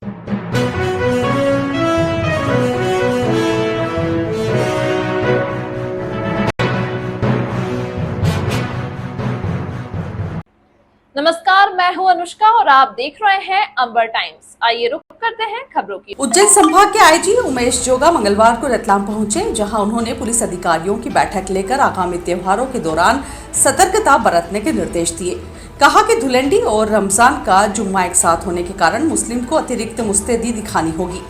नमस्कार, मैं हूं अनुष्का और आप देख रहे हैं अंबर टाइम्स। आइए रुक करते हैं खबरों की। उज्जैन संभाग के आईजी उमेश जोगा मंगलवार को रतलाम पहुंचे, जहां उन्होंने पुलिस अधिकारियों की बैठक लेकर आगामी त्योहारों के दौरान सतर्कता बरतने के निर्देश दिए। कहा कि धुलंडी और रमजान का जुम्मा एक साथ होने के कारण मुस्लिम को अतिरिक्त मुस्तैदी दिखानी होगी।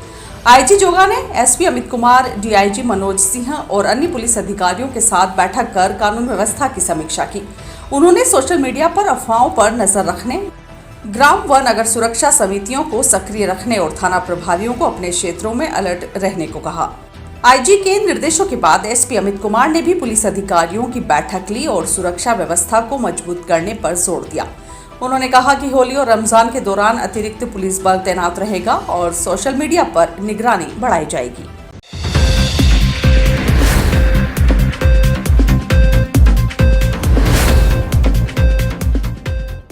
आईजी जोगा ने एसपी अमित कुमार, डीआईजी मनोज सिंह और अन्य पुलिस अधिकारियों के साथ बैठक कर कानून व्यवस्था की समीक्षा की। उन्होंने सोशल मीडिया पर अफवाहों पर नजर रखने, ग्राम व नगर सुरक्षा समितियों को सक्रिय रखने और थाना प्रभारियों को अपने क्षेत्रों में अलर्ट रहने को कहा। आईजी के निर्देशों के बाद एसपी अमित कुमार ने भी पुलिस अधिकारियों की बैठक ली और सुरक्षा व्यवस्था को मजबूत करने पर जोर दिया। उन्होंने कहा कि होली और रमजान के दौरान अतिरिक्त पुलिस बल तैनात रहेगा और सोशल मीडिया पर निगरानी बढ़ाई जाएगी।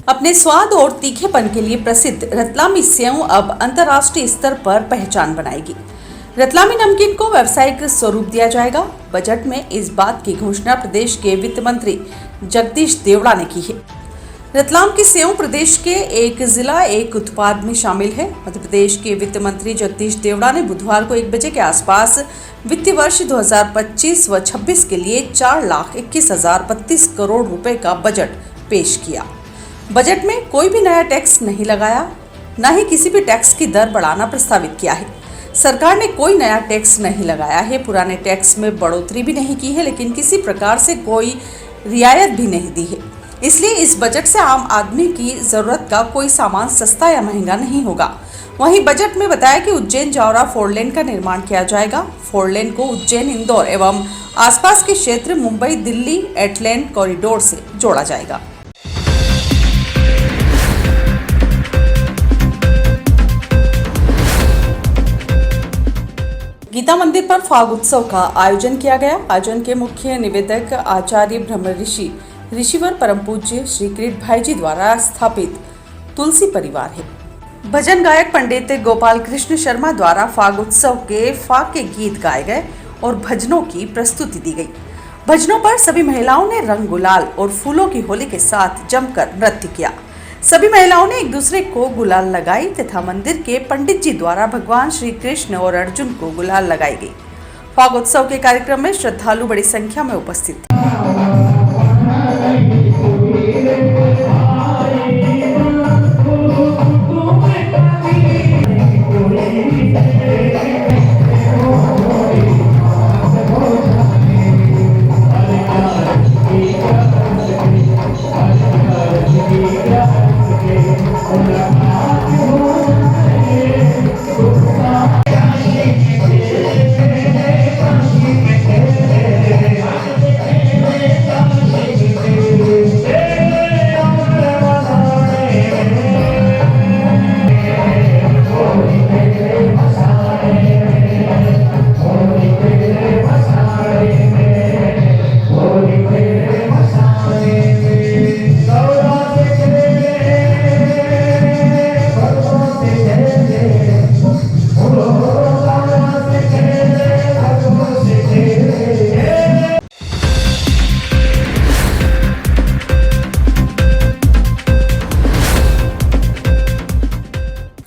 अपने स्वाद और तीखेपन के लिए प्रसिद्ध रतलामी सेव अब अंतर्राष्ट्रीय स्तर पर पहचान बनाएगी। रतलामी नमकीन को व्यावसायिक स्वरूप दिया जाएगा। बजट में इस बात की घोषणा प्रदेश के वित्त मंत्री जगदीश देवड़ा ने की है। रतलाम की सेव प्रदेश के एक जिला एक उत्पाद में शामिल है। मध्य प्रदेश के वित्त मंत्री जगदीश देवड़ा ने बुधवार को 1 बजे के आसपास वित्तीय वर्ष 2025 व 26 के लिए 4,21,032 करोड़ रुपए का बजट पेश किया। बजट में कोई भी नया टैक्स नहीं लगाया, न ही किसी भी टैक्स की दर बढ़ाना प्रस्तावित किया है। सरकार ने कोई नया टैक्स नहीं लगाया है, पुराने टैक्स में बढ़ोतरी भी नहीं की है, लेकिन किसी प्रकार से कोई रियायत भी नहीं दी है। इसलिए इस बजट से आम आदमी की जरूरत का कोई सामान सस्ता या महंगा नहीं होगा। वहीं बजट में बताया कि उज्जैन जावरा 4 लेन का निर्माण किया जाएगा। 4 लेन को उज्जैन, इंदौर एवं आसपास के क्षेत्र मुंबई, दिल्ली 8 लेन कॉरिडोर से जोड़ा जाएगा। गीता मंदिर पर फाग उत्सव का आयोजन किया गया। आयोजन के मुख्य निवेदक आचार्य ब्रह्म ऋषिवर परम पूज्य श्री किरीट भाई जी द्वारा स्थापित तुलसी परिवार है। भजन गायक पंडित गोपाल कृष्ण शर्मा द्वारा फाग उत्सव के फाग के गीत गाए गए और भजनों की प्रस्तुति दी गई। भजनों पर सभी महिलाओं ने रंग गुलाल और फूलों की होली के साथ जमकर नृत्य किया। सभी महिलाओं ने एक दूसरे को गुलाल लगाई तथा मंदिर के पंडित जी द्वारा भगवान श्री कृष्ण और अर्जुन को गुलाल लगाई गई। फागोत्सव के कार्यक्रम में श्रद्धालु बड़ी संख्या में उपस्थित थे।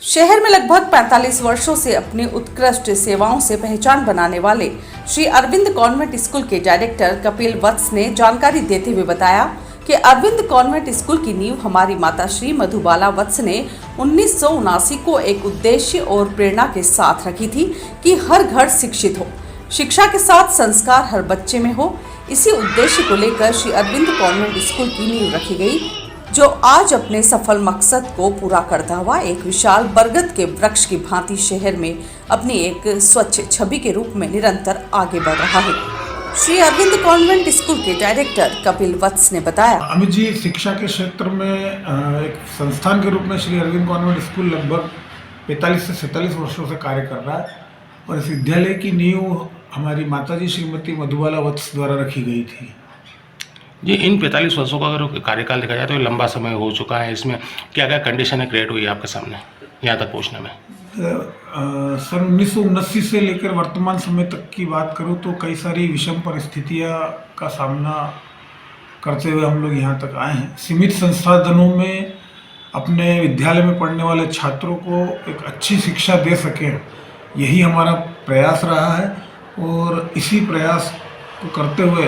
शहर में लगभग 45 वर्षों से अपनी उत्कृष्ट सेवाओं से पहचान बनाने वाले श्री अरविंद कॉन्वेंट स्कूल के डायरेक्टर कपिल वत्स ने जानकारी देते हुए बताया कि अरविंद कॉन्वेंट स्कूल की नींव हमारी माता श्री मधुबाला वत्स ने 1979 को एक उद्देश्य और प्रेरणा के साथ रखी थी कि हर घर शिक्षित हो, शिक्षा के साथ संस्कार हर बच्चे में हो। इसी उद्देश्य को लेकर श्री अरविंद कॉन्वेंट स्कूल की नींव रखी गई, जो आज अपने सफल मकसद को पूरा करता हुआ एक विशाल बरगद के वृक्ष की भांति शहर में अपनी एक स्वच्छ छवि के रूप में निरंतर आगे बढ़ रहा है। श्री अरविंद कॉन्वेंट स्कूल के डायरेक्टर कपिल वत्स ने बताया, अमित जी, शिक्षा के क्षेत्र में एक संस्थान के रूप में श्री अरविंद कॉन्वेंट स्कूल लगभग 45 से 47 वर्षों से कार्य कर रहा है और इस विद्यालय की नींव हमारी माताजी श्रीमती मधुबाला वत्स द्वारा रखी गई थी। जी, इन 45 वर्षों का अगर कार्यकाल देखा जाए तो लंबा समय हो चुका है। इसमें क्या क्या कंडीशनें क्रिएट हुई आपके सामने यहाँ तक पहुँचने में? सन 1979 से लेकर वर्तमान समय तक की बात करूं तो कई सारी विषम परिस्थितियां का सामना करते हुए हम लोग यहाँ तक आए हैं। सीमित संसाधनों में अपने विद्यालय में पढ़ने वाले छात्रों को एक अच्छी शिक्षा दे सकें, यही हमारा प्रयास रहा है और इसी प्रयास को करते हुए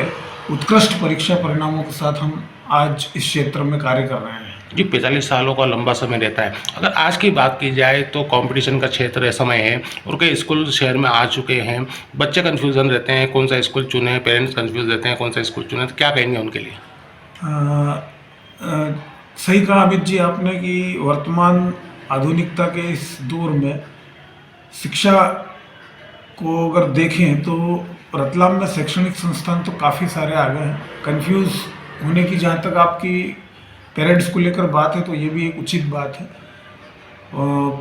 उत्कृष्ट परीक्षा परिणामों के साथ हम आज इस क्षेत्र में कार्य कर रहे हैं। जी 45 सालों का लंबा समय रहता है। अगर आज की बात की जाए तो कंपटीशन का क्षेत्र समय है और कई स्कूल शहर में आ चुके हैं। बच्चे कन्फ्यूज़न रहते हैं कौन सा स्कूल चुने, पेरेंट्स कन्फ्यूज रहते हैं कौन सा स्कूल चुने, तो क्या कहेंगे उनके लिए? सही कहा अमित जी आपने कि वर्तमान आधुनिकता के इस दौर में शिक्षा को अगर देखें तो रतलाम में शैक्षणिक संस्थान तो काफ़ी सारे आ गए हैं। कन्फ्यूज़ होने की जहाँ तक आपकी पेरेंट्स को लेकर बात है तो ये भी एक उचित बात है।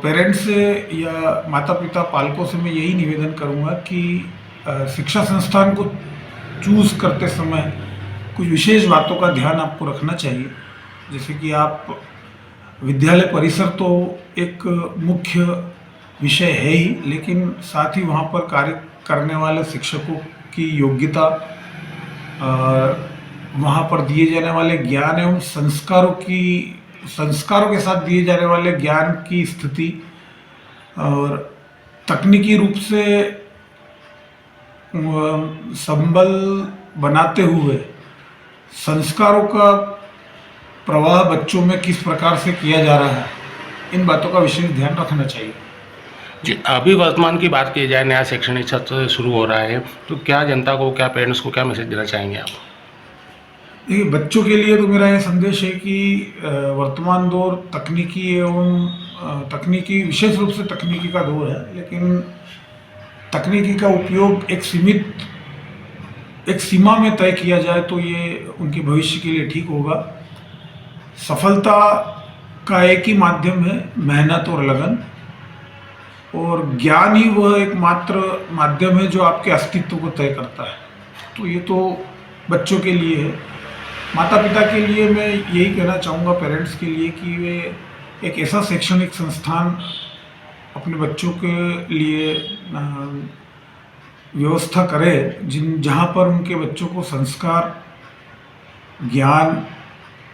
पेरेंट्स से या माता पिता पालकों से मैं यही निवेदन करूँगा कि शिक्षा संस्थान को चूज़ करते समय कुछ विशेष बातों का ध्यान आपको रखना चाहिए। जैसे कि आप विद्यालय परिसर तो एक मुख्य विषय है ही, लेकिन साथ ही वहाँ पर कार्य करने वाले शिक्षकों की योग्यता, वहाँ पर दिए जाने वाले ज्ञान एवं संस्कारों के साथ दिए जाने वाले ज्ञान की स्थिति और तकनीकी रूप से संबल बनाते हुए संस्कारों का प्रवाह बच्चों में किस प्रकार से किया जा रहा है, इन बातों का विशेष ध्यान रखना चाहिए। जी अभी वर्तमान की बात की जाए, नया शैक्षणिक सत्र शुरू हो रहा है, तो क्या जनता को, क्या पेरेंट्स को क्या मैसेज देना चाहेंगे आप? देखिए बच्चों के लिए तो मेरा ये संदेश है कि वर्तमान दौर तकनीकी एवं तकनीकी विशेष रूप से तकनीकी का दौर है, लेकिन तकनीकी का उपयोग एक सीमा में तय किया जाए तो ये उनके भविष्य के लिए ठीक होगा। सफलता का एक ही माध्यम है, मेहनत और लगन, और ज्ञान ही वह एकमात्र माध्यम है जो आपके अस्तित्व को तय करता है। तो ये तो बच्चों के लिए है। माता पिता के लिए मैं यही कहना चाहूँगा, पेरेंट्स के लिए, कि वे एक ऐसा शैक्षणिक संस्थान अपने बच्चों के लिए व्यवस्था करें जहाँ पर उनके बच्चों को संस्कार, ज्ञान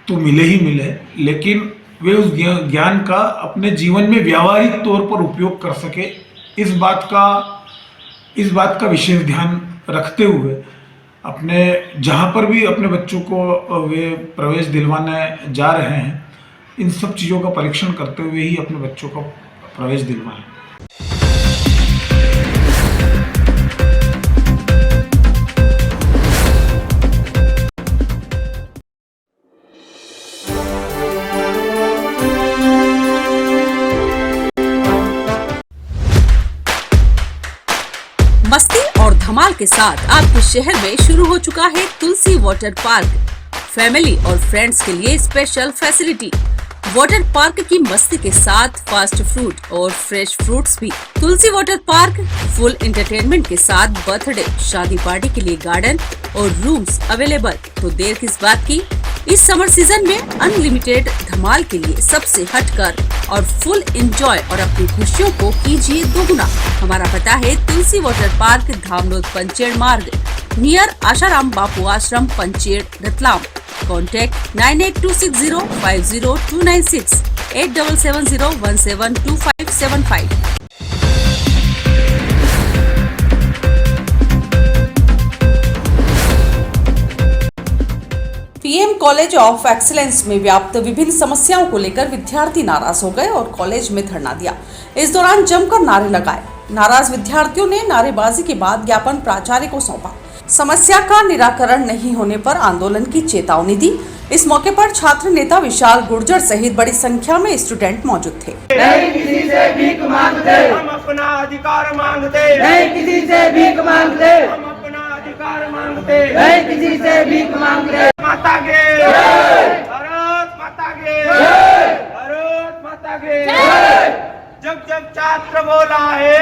तो मिले ही मिले, लेकिन वे उस ज्ञान का अपने जीवन में व्यावहारिक तौर पर उपयोग कर सके, इस बात का विशेष ध्यान रखते हुए अपने जहाँ पर भी अपने बच्चों को वे प्रवेश दिलवाने जा रहे हैं, इन सब चीज़ों का परीक्षण करते हुए ही अपने बच्चों को प्रवेश दिलवाएं। मस्ती और धमाल के साथ आपके शहर में शुरू हो चुका है तुलसी वाटर पार्क। फैमिली और फ्रेंड्स के लिए स्पेशल फैसिलिटी। वाटर पार्क की मस्ती के साथ फास्ट फूड और फ्रेश फ्रूट्स भी। तुलसी वाटर पार्क फुल एंटरटेनमेंट के साथ बर्थडे, शादी पार्टी के लिए गार्डन और रूम्स अवेलेबल। तो देर किस बात की, इस समर सीजन में अनलिमिटेड धमाल के लिए सबसे हटकर और फुल एंजॉय और अपनी खुशियों को कीजिए दोगुना। हमारा पता है Tulsi water park, Dhamnod Panched Marg, near Asaram Bapu Ashram, Panched, Ratlam. Contact 9826050296 8770172575। PM college of excellence में व्याप्त विभिन्न समस्याओं को लेकर विद्यार्थी नाराज हो गए और कॉलेज में धरना दिया। इस दौरान जमकर नारे लगाए। नाराज विद्यार्थियों ने नारेबाजी के बाद ज्ञापन प्राचार्य को सौंपा। समस्या का निराकरण नहीं होने पर आंदोलन की चेतावनी दी। इस मौके पर छात्र नेता विशाल गुर्जर सहित बड़ी संख्या में स्टूडेंट मौजूद थे। नहीं किसी से भीख मांगते, हम अपना अधिकार मांगते। नहीं किसी से भीख मांगते, हम अपना अधिकार मांगते। नहीं किसी से भीख मांगते। माता के भारत माता के भारत माता के जब जब छात्र बोला है,